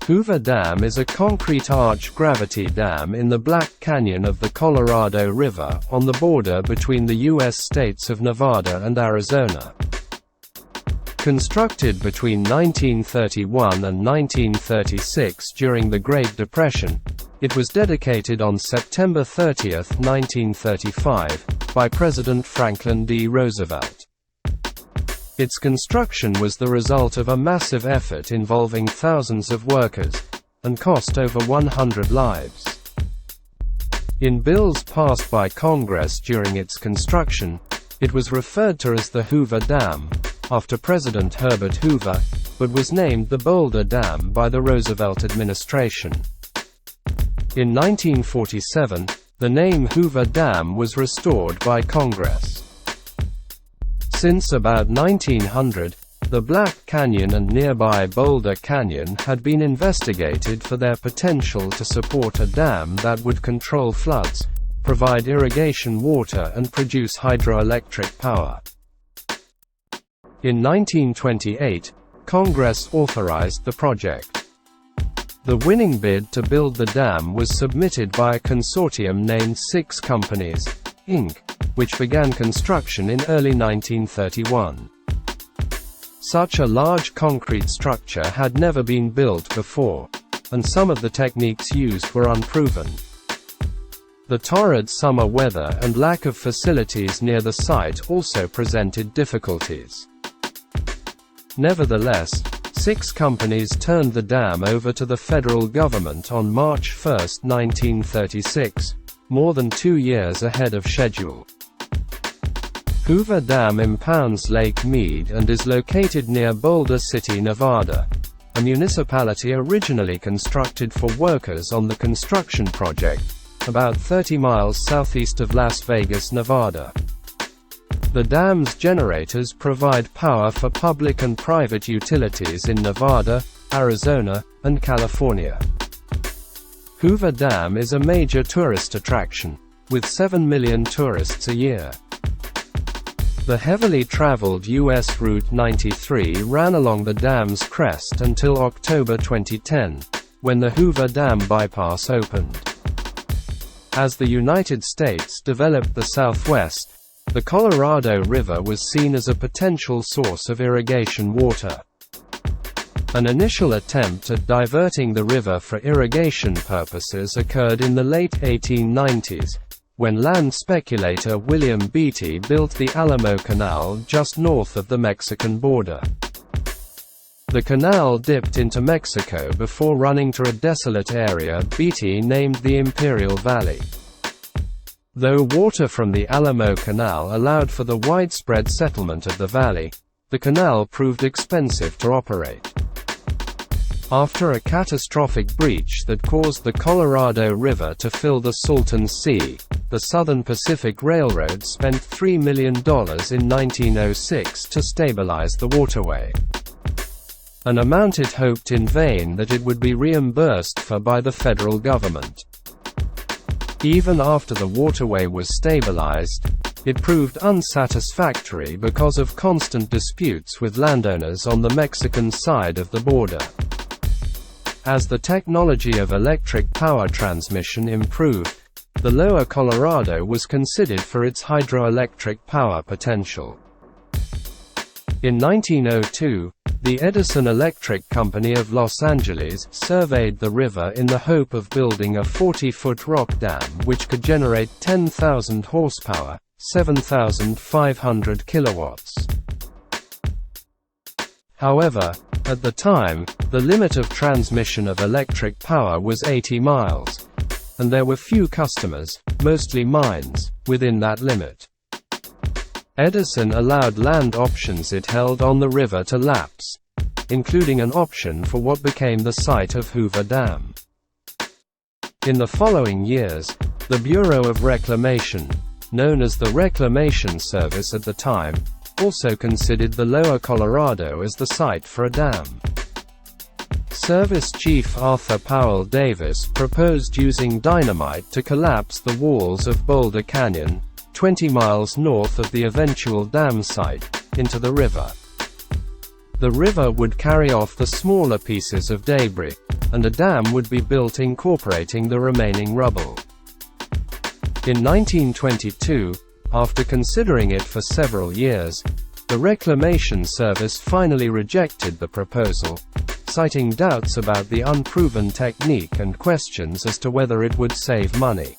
Hoover Dam is a concrete arch gravity dam in the Black Canyon of the Colorado River, on the border between the U.S. states of Nevada and Arizona. Constructed between 1931 and 1936 during the Great Depression, it was dedicated on September 30, 1935, by President Franklin D. Roosevelt. Its construction was the result of a massive effort involving thousands of workers, and cost over 100 lives. In bills passed by Congress during its construction, it was referred to as the Hoover Dam, after President Herbert Hoover, but was named the Boulder Dam by the Roosevelt administration. In 1947, the name Hoover Dam was restored by Congress. Since about 1900, the Black Canyon and nearby Boulder Canyon had been investigated for their potential to support a dam that would control floods, provide irrigation water and produce hydroelectric power. In 1928, Congress authorized the project. The winning bid to build the dam was submitted by a consortium named Six Companies, Inc., which began construction in early 1931. Such a large concrete structure had never been built before, and some of the techniques used were unproven. The torrid summer weather and lack of facilities near the site also presented difficulties. Nevertheless, Six Companies turned the dam over to the federal government on March 1, 1936, more than 2 years ahead of schedule. Hoover Dam impounds Lake Mead and is located near Boulder City, Nevada, a municipality originally constructed for workers on the construction project, about 30 miles southeast of Las Vegas, Nevada. The dam's generators provide power for public and private utilities in Nevada, Arizona, and California. Hoover Dam is a major tourist attraction, with 7 million tourists a year. The heavily traveled U.S. Route 93 ran along the dam's crest until October 2010, when the Hoover Dam bypass opened. As the United States developed the Southwest, the Colorado River was seen as a potential source of irrigation water. An initial attempt at diverting the river for irrigation purposes occurred in the late 1890s, when land speculator William Beatty built the Alamo Canal just north of the Mexican border. The canal dipped into Mexico before running to a desolate area Beatty named the Imperial Valley. Though water from the Alamo Canal allowed for the widespread settlement of the valley, the canal proved expensive to operate. After a catastrophic breach that caused the Colorado River to fill the Salton Sea, the Southern Pacific Railroad spent $3 million in 1906 to stabilize the waterway. An amount it hoped in vain that it would be reimbursed for by the federal government. Even after the waterway was stabilized, it proved unsatisfactory because of constant disputes with landowners on the Mexican side of the border. As the technology of electric power transmission improved, the lower Colorado was considered for its hydroelectric power potential. In 1902, the Edison Electric Company of Los Angeles surveyed the river in the hope of building a 40-foot rock dam which could generate 10,000 horsepower, 7,500 kilowatts. However, at the time, the limit of transmission of electric power was 80 miles, and there were few customers, mostly mines, within that limit. Edison allowed land options it held on the river to lapse, including an option for what became the site of Hoover Dam. In the following years, the Bureau of Reclamation, known as the Reclamation Service at the time, also considered the lower Colorado as the site for a dam. Service Chief Arthur Powell Davis proposed using dynamite to collapse the walls of Boulder Canyon, 20 miles north of the eventual dam site, into the river. The river would carry off the smaller pieces of debris, and a dam would be built incorporating the remaining rubble. In 1922, after considering it for several years, the Reclamation Service finally rejected the proposal, citing doubts about the unproven technique and questions as to whether it would save money.